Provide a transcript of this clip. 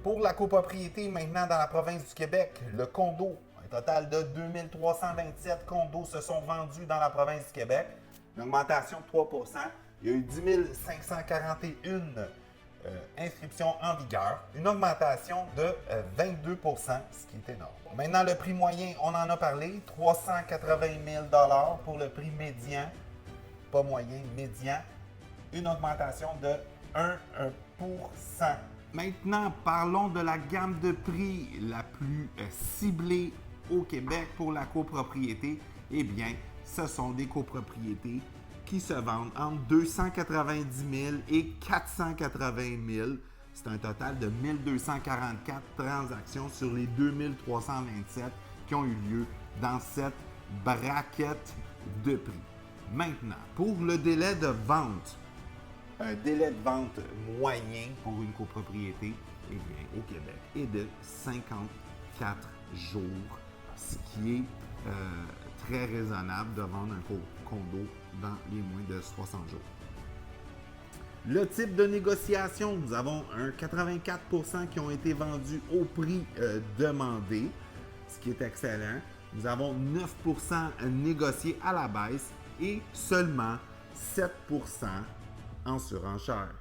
Pour la copropriété, maintenant dans la province du Québec, le condo, un total de 2327 condos se sont vendus dans la province du Québec, une augmentation de 3 Il y a eu 10 541 inscriptions en vigueur, une augmentation de 22 ce qui est énorme. Maintenant, le prix moyen, on en a parlé, 380 000 pour le prix médian, pas moyen, médian, une augmentation de 1 Maintenant, parlons de la gamme de prix la plus ciblée au Québec pour la copropriété. Eh bien, ce sont des copropriétés qui se vendent entre 290 000 et 480 000. C'est un total de 1244 transactions sur les 2327 qui ont eu lieu dans cette braquette de prix. Maintenant, pour le délai de vente, un délai de vente moyen pour une copropriété, eh bien, au Québec, est de 54 jours, ce qui est très raisonnable de vendre un condo dans les moins de 60 jours. Le type de négociation, nous avons un 84% qui ont été vendus au prix demandé, ce qui est excellent. Nous avons 9% négociés à la baisse et seulement 7% en surenchère.